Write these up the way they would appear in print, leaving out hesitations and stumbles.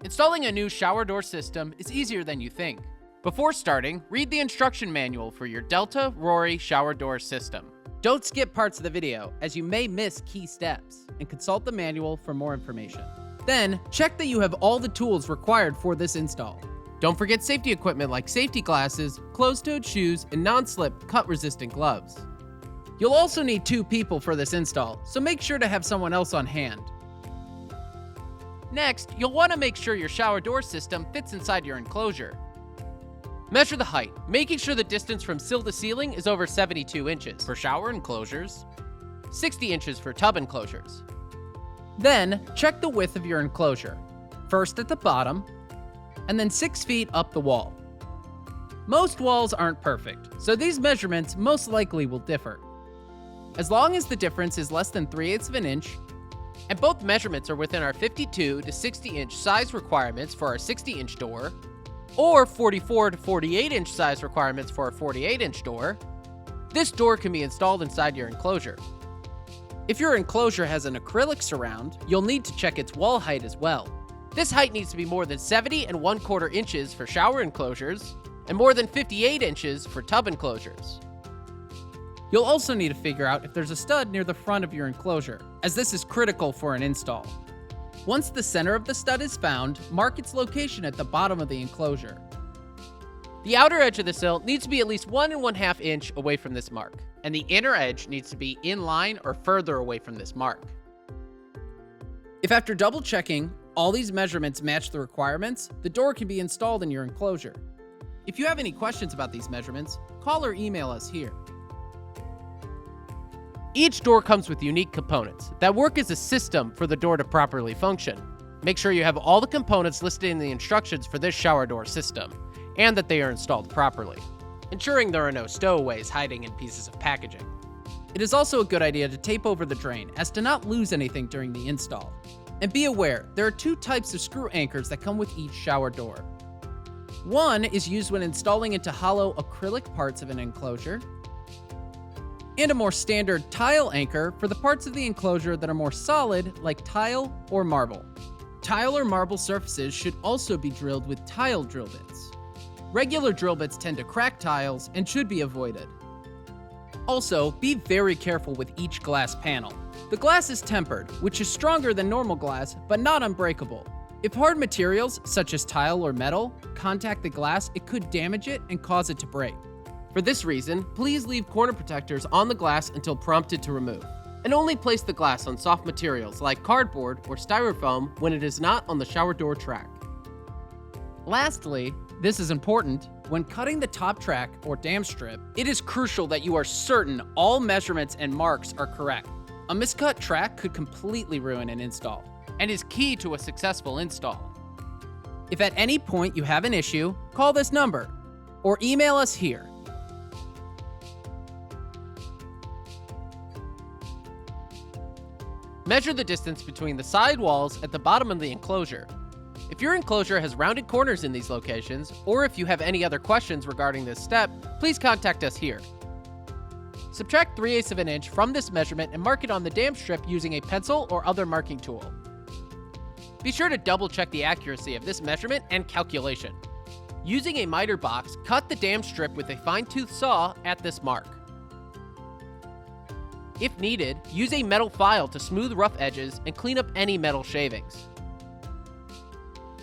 Installing a new shower door system is easier than you think. Before starting, read the instruction manual for your Delta Rory shower door system. Don't skip parts of the video, as you may miss key steps, and consult the manual for more information. Then, check that you have all the tools required for this install. Don't forget safety equipment like safety glasses, closed-toed shoes, and non-slip, cut-resistant gloves. You'll also need 2 people for this install, so make sure to have someone else on hand. Next, you'll want to make sure your shower door system fits inside your enclosure. Measure the height, making sure the distance from sill to ceiling is over 72 inches for shower enclosures, 60 inches for tub enclosures. Then, check the width of your enclosure, first at the bottom, and then 6 feet up the wall. Most walls aren't perfect, so these measurements most likely will differ. As long as the difference is less than 3/8 of an inch, and both measurements are within our 52 to 60 inch size requirements for our 60 inch door, or 44 to 48 inch size requirements for a 48 inch door, this door can be installed inside your enclosure. If your enclosure has an acrylic surround, you'll need to check its wall height as well. This height needs to be more than 70 1/4 inches for shower enclosures, and more than 58 inches for tub enclosures. You'll also need to figure out if there's a stud near the front of your enclosure, as this is critical for an install. Once the center of the stud is found, mark its location at the bottom of the enclosure. The outer edge of the sill needs to be at least 1 1/2 inch away from this mark, and the inner edge needs to be in line or further away from this mark. If after double checking, all these measurements match the requirements, the door can be installed in your enclosure. If you have any questions about these measurements, call or email us here. Each door comes with unique components that work as a system for the door to properly function. Make sure you have all the components listed in the instructions for this shower door system, and that they are installed properly, ensuring there are no stowaways hiding in pieces of packaging. It is also a good idea to tape over the drain as to not lose anything during the install. And be aware, there are 2 types of screw anchors that come with each shower door. One is used when installing into hollow acrylic parts of an enclosure, and a more standard tile anchor for the parts of the enclosure that are more solid, like tile or marble. Tile or marble surfaces should also be drilled with tile drill bits. Regular drill bits tend to crack tiles and should be avoided. Also, be very careful with each glass panel. The glass is tempered, which is stronger than normal glass, but not unbreakable. If hard materials, such as tile or metal, contact the glass, it could damage it and cause it to break. For this reason, please leave corner protectors on the glass until prompted to remove, and only place the glass on soft materials like cardboard or styrofoam when it is not on the shower door track. Lastly, this is important, when cutting the top track or dam strip, it is crucial that you are certain all measurements and marks are correct. A miscut track could completely ruin an install, and is key to a successful install. If at any point you have an issue, call this number or email us here. Measure the distance between the side walls at the bottom of the enclosure. If your enclosure has rounded corners in these locations, or if you have any other questions regarding this step, please contact us here. Subtract 3/8 of an inch from this measurement and mark it on the dam strip using a pencil or other marking tool. Be sure to double check the accuracy of this measurement and calculation. Using a miter box, cut the dam strip with a fine-tooth saw at this mark. If needed, use a metal file to smooth rough edges and clean up any metal shavings.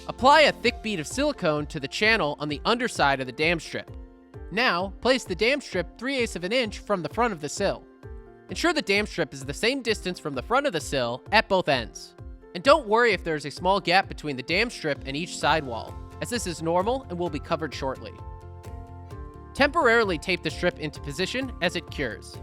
Apply a thick bead of silicone to the channel on the underside of the dam strip. Now, place the dam strip 3/8 of an inch from the front of the sill. Ensure the dam strip is the same distance from the front of the sill at both ends. And don't worry if there is a small gap between the dam strip and each side wall, as this is normal and will be covered shortly. Temporarily tape the strip into position as it cures.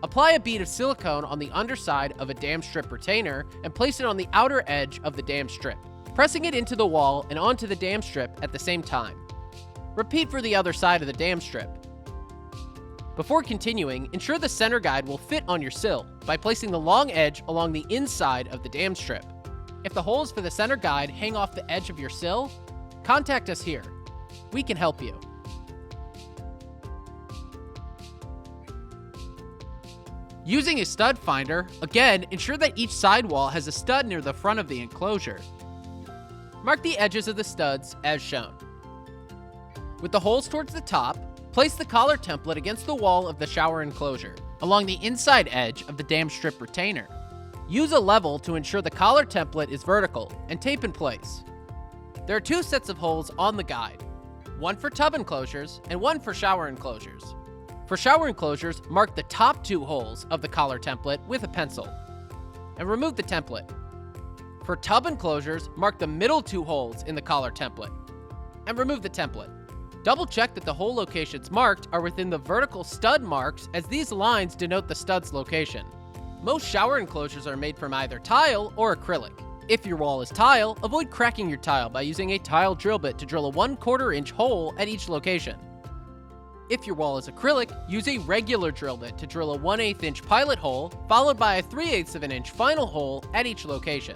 Apply a bead of silicone on the underside of a dam strip retainer and place it on the outer edge of the dam strip, pressing it into the wall and onto the dam strip at the same time. Repeat for the other side of the dam strip. Before continuing, ensure the center guide will fit on your sill by placing the long edge along the inside of the dam strip. If the holes for the center guide hang off the edge of your sill, contact us here. We can help you. Using a stud finder, again, ensure that each sidewall has a stud near the front of the enclosure. mark the edges of the studs as shown. With the holes towards the top, place the collar template against the wall of the shower enclosure, along the inside edge of the dam strip retainer. Use a level to ensure the collar template is vertical and tape in place. There are 2 sets of holes on the guide, one for tub enclosures and one for shower enclosures. For shower enclosures, mark the top 2 holes of the collar template with a pencil and remove the template. For tub enclosures, mark the middle 2 holes in the collar template and remove the template. Double check that the hole locations marked are within the vertical stud marks, as these lines denote the stud's location. Most shower enclosures are made from either tile or acrylic. If your wall is tile, avoid cracking your tile by using a tile drill bit to drill a 1/4 inch hole at each location. If your wall is acrylic, use a regular drill bit to drill a 1/8 inch pilot hole, followed by a 3/8 of an inch final hole at each location.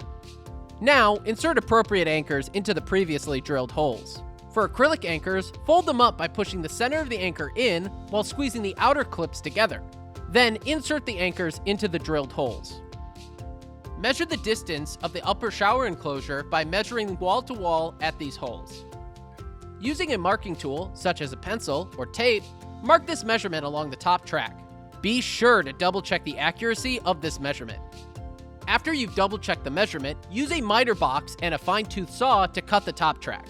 Now, insert appropriate anchors into the previously drilled holes. For acrylic anchors, fold them up by pushing the center of the anchor in while squeezing the outer clips together. Then insert the anchors into the drilled holes. Measure the distance of the upper shower enclosure by measuring wall to wall at these holes. Using a marking tool, such as a pencil or tape, mark this measurement along the top track. Be sure to double check the accuracy of this measurement. After you've double checked the measurement, use a miter box and a fine-tooth saw to cut the top track.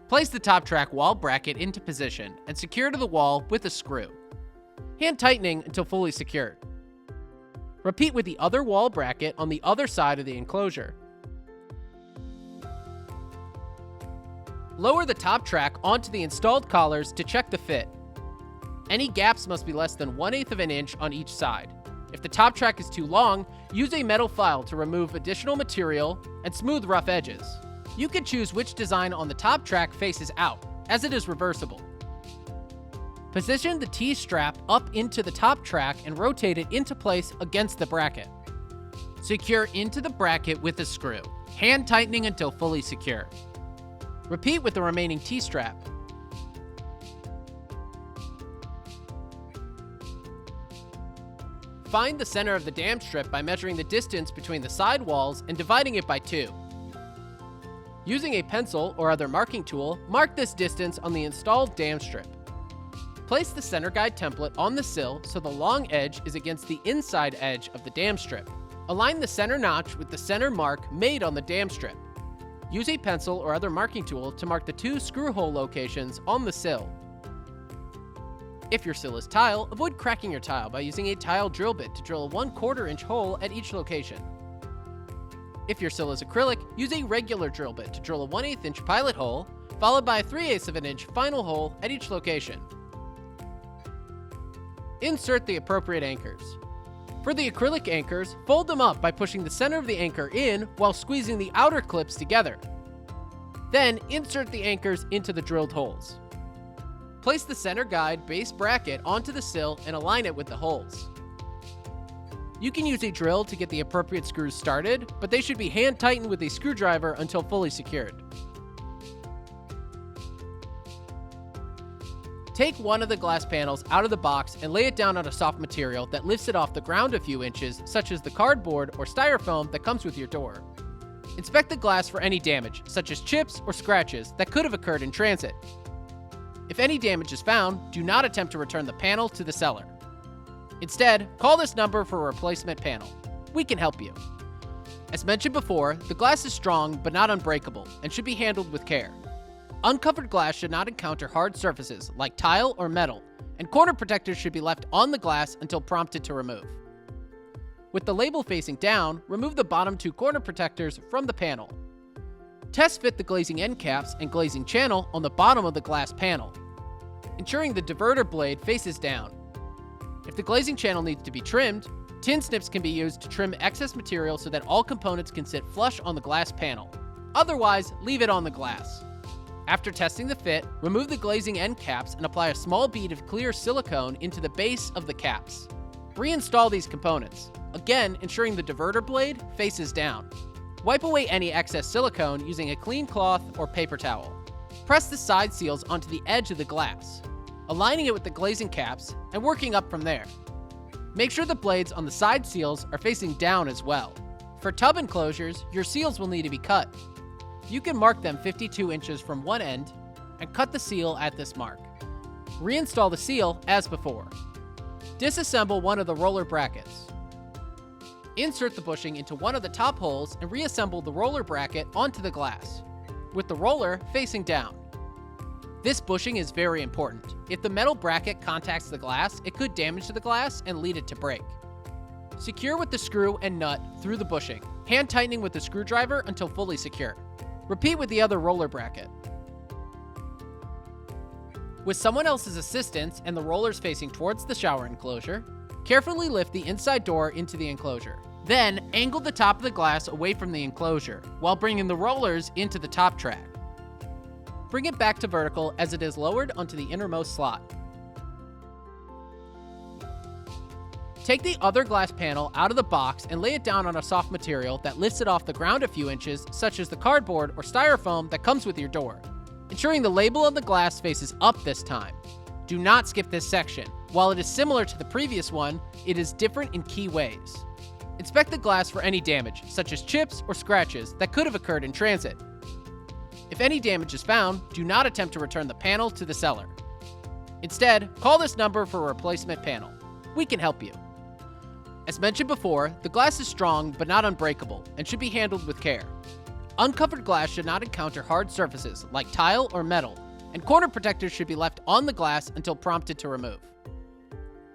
Place the top track wall bracket into position and secure to the wall with a screw, hand tightening until fully secured. Repeat with the other wall bracket on the other side of the enclosure. Lower the top track onto the installed collars to check the fit. Any gaps must be less than 1/8 of an inch on each side. If the top track is too long, use a metal file to remove additional material and smooth rough edges. You can choose which design on the top track faces out, as it is reversible. Position the T-strap up into the top track and rotate it into place against the bracket. Secure into the bracket with a screw, hand tightening until fully secure. Repeat with the remaining T-strap. Find the center of the dam strip by measuring the distance between the side walls and dividing it by 2. Using a pencil or other marking tool, mark this distance on the installed dam strip. Place the center guide template on the sill so the long edge is against the inside edge of the dam strip. Align the center notch with the center mark made on the dam strip. Use a pencil or other marking tool to mark the 2 screw hole locations on the sill. If your sill is tile, avoid cracking your tile by using a tile drill bit to drill a 1/4 inch hole at each location. If your sill is acrylic, use a regular drill bit to drill a 1/8 inch pilot hole, followed by a 3/8 of an inch final hole at each location. Insert the appropriate anchors. For the acrylic anchors, fold them up by pushing the center of the anchor in while squeezing the outer clips together. Then insert the anchors into the drilled holes. Place the center guide base bracket onto the sill and align it with the holes. You can use a drill to get the appropriate screws started, but they should be hand tightened with a screwdriver until fully secured. Take one of the glass panels out of the box and lay it down on a soft material that lifts it off the ground a few inches, such as the cardboard or styrofoam that comes with your door. Inspect the glass for any damage, such as chips or scratches, that could have occurred in transit. If any damage is found, do not attempt to return the panel to the seller. Instead, call this number for a replacement panel. We can help you. As mentioned before, the glass is strong but not unbreakable and should be handled with care. Uncovered glass should not encounter hard surfaces like tile or metal, and corner protectors should be left on the glass until prompted to remove. With the label facing down, remove the bottom 2 corner protectors from the panel. Test fit the glazing end caps and glazing channel on the bottom of the glass panel, ensuring the diverter blade faces down. If the glazing channel needs to be trimmed, tin snips can be used to trim excess material so that all components can sit flush on the glass panel. Otherwise, leave it on the glass. After testing the fit, remove the glazing end caps and apply a small bead of clear silicone into the base of the caps. Reinstall these components, again ensuring the diverter blade faces down. Wipe away any excess silicone using a clean cloth or paper towel. Press the side seals onto the edge of the glass, aligning it with the glazing caps and working up from there. Make sure the blades on the side seals are facing down as well. For tub enclosures, your seals will need to be cut. You can mark them 52 inches from one end and cut the seal at this mark. Reinstall the seal as before. Disassemble one of the roller brackets. Insert the bushing into one of the top holes and reassemble the roller bracket onto the glass, with the roller facing down. This bushing is very important. If the metal bracket contacts the glass, it could damage the glass and lead it to break. Secure with the screw and nut through the bushing, hand tightening with the screwdriver until fully secure. Repeat with the other roller bracket. With someone else's assistance and the rollers facing towards the shower enclosure, carefully lift the inside door into the enclosure. Then, angle the top of the glass away from the enclosure, while bringing the rollers into the top track. Bring it back to vertical as it is lowered onto the innermost slot. Take the other glass panel out of the box and lay it down on a soft material that lifts it off the ground a few inches, such as the cardboard or styrofoam that comes with your door, ensuring the label on the glass faces up this time. Do not skip this section. While it is similar to the previous one, it is different in key ways. Inspect the glass for any damage, such as chips or scratches, that could have occurred in transit. If any damage is found, do not attempt to return the panel to the seller. Instead, call this number for a replacement panel. We can help you. As mentioned before, the glass is strong but not unbreakable and should be handled with care. Uncovered glass should not encounter hard surfaces like tile or metal, and corner protectors should be left on the glass until prompted to remove.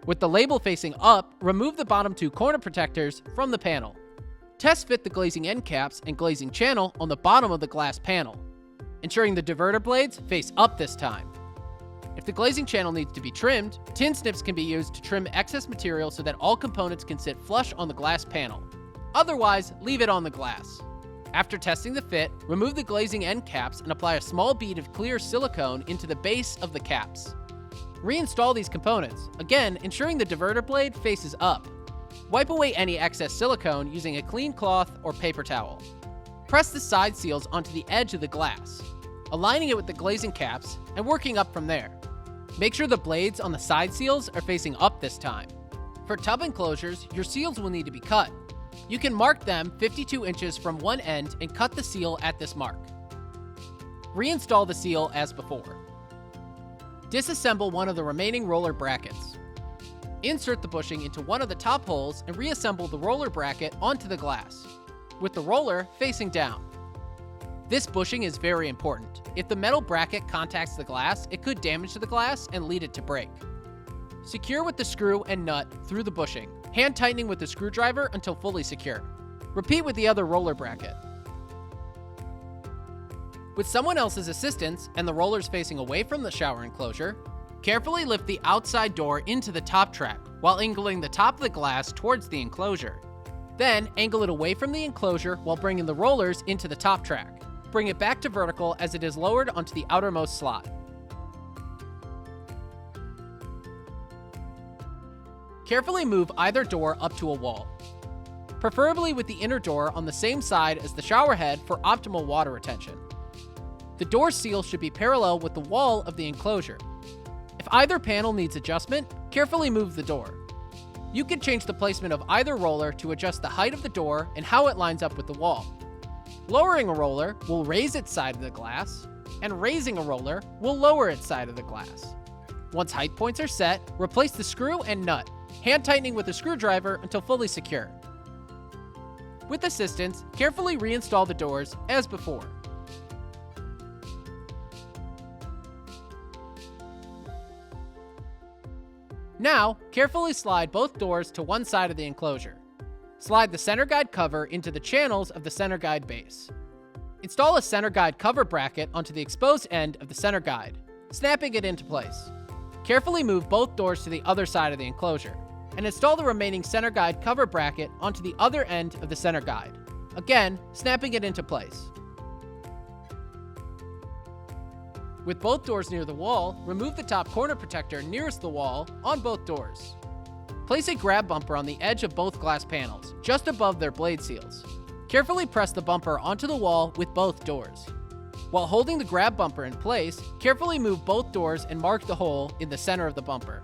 With the label facing up, remove the bottom two corner protectors from the panel. Test fit the glazing end caps and glazing channel on the bottom of the glass panel, ensuring the diverter blades face up this time. If the glazing channel needs to be trimmed, tin snips can be used to trim excess material so that all components can sit flush on the glass panel. Otherwise, leave it on the glass. After testing the fit, remove the glazing end caps and apply a small bead of clear silicone into the base of the caps. Reinstall these components, again ensuring the diverter blade faces up. Wipe away any excess silicone using a clean cloth or paper towel. Press the side seals onto the edge of the glass, aligning it with the glazing caps and working up from there. Make sure the blades on the side seals are facing up this time. For tub enclosures, your seals will need to be cut. You can mark them 52 inches from one end and cut the seal at this mark. Reinstall the seal as before. Disassemble one of the remaining roller brackets. Insert the bushing into one of the top holes and reassemble the roller bracket onto the glass, with the roller facing down. This bushing is very important. If the metal bracket contacts the glass, it could damage the glass and lead it to break. Secure with the screw and nut through the bushing, hand tightening with the screwdriver until fully secure. Repeat with the other roller bracket. With someone else's assistance and the rollers facing away from the shower enclosure, carefully lift the outside door into the top track while angling the top of the glass towards the enclosure. Then, angle it away from the enclosure while bringing the rollers into the top track. Bring it back to vertical as it is lowered onto the outermost slot. Carefully move either door up to a wall, preferably with the inner door on the same side as the shower head for optimal water retention. The door seal should be parallel with the wall of the enclosure. If either panel needs adjustment, carefully move the door. You can change the placement of either roller to adjust the height of the door and how it lines up with the wall. Lowering a roller will raise its side of the glass, and raising a roller will lower its side of the glass. Once height points are set, replace the screw and nut, hand tightening with a screwdriver until fully secure. With assistance, carefully reinstall the doors as before. Now, carefully slide both doors to one side of the enclosure. Slide the center guide cover into the channels of the center guide base. Install a center guide cover bracket onto the exposed end of the center guide, snapping it into place. Carefully move both doors to the other side of the enclosure, and install the remaining center guide cover bracket onto the other end of the center guide, again snapping it into place. With both doors near the wall, remove the top corner protector nearest the wall on both doors. Place a grab bumper on the edge of both glass panels, just above their blade seals. Carefully press the bumper onto the wall with both doors. While holding the grab bumper in place, carefully move both doors and mark the hole in the center of the bumper.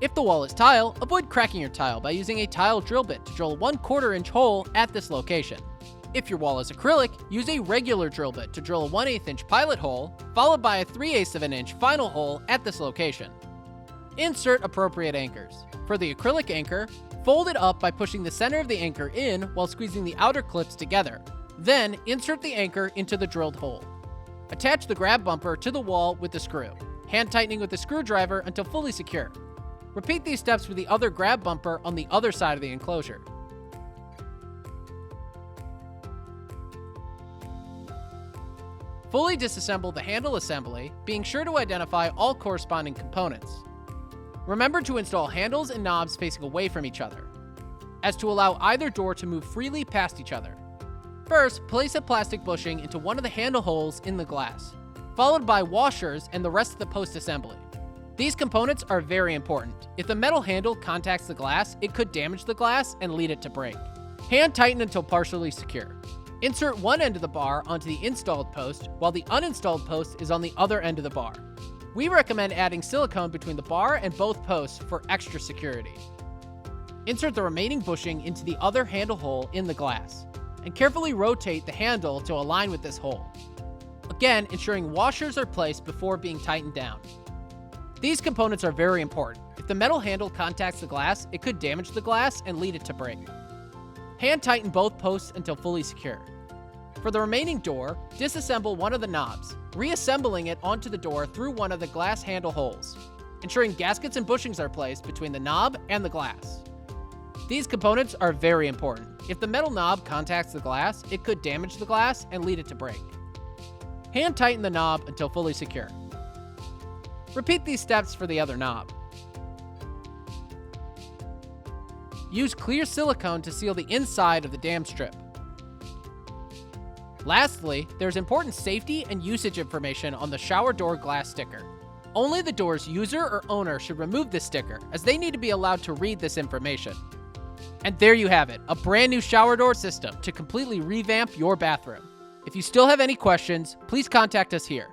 If the wall is tile, avoid cracking your tile by using a tile drill bit to drill a 1/4 inch hole at this location. If your wall is acrylic, use a regular drill bit to drill a 1/8 inch pilot hole, followed by a 3/8 of an inch final hole at this location. Insert appropriate anchors. For the acrylic anchor, fold it up by pushing the center of the anchor in while squeezing the outer clips together. Then, insert the anchor into the drilled hole. Attach the grab bumper to the wall with the screw, hand tightening with the screwdriver until fully secure. Repeat these steps with the other grab bumper on the other side of the enclosure. Fully disassemble the handle assembly, being sure to identify all corresponding components. Remember to install handles and knobs facing away from each other, as to allow either door to move freely past each other. First, place a plastic bushing into one of the handle holes in the glass, followed by washers and the rest of the post assembly. These components are very important. If the metal handle contacts the glass, it could damage the glass and lead it to break. Hand tighten until partially secure. Insert one end of the bar onto the installed post, while the uninstalled post is on the other end of the bar. We recommend adding silicone between the bar and both posts for extra security. Insert the remaining bushing into the other handle hole in the glass, and carefully rotate the handle to align with this hole. Again, ensuring washers are placed before being tightened down. These components are very important. If the metal handle contacts the glass, it could damage the glass and lead it to break. Hand tighten both posts until fully secure. For the remaining door, disassemble one of the knobs, reassembling it onto the door through one of the glass handle holes, ensuring gaskets and bushings are placed between the knob and the glass. These components are very important. If the metal knob contacts the glass, it could damage the glass and lead it to break. Hand tighten the knob until fully secure. Repeat these steps for the other knob. Use clear silicone to seal the inside of the dam strip. Lastly, there's important safety and usage information on the shower door glass sticker. Only the door's user or owner should remove this sticker, as they need to be allowed to read this information. And there you have it, a brand new shower door system to completely revamp your bathroom. If you still have any questions, please contact us here.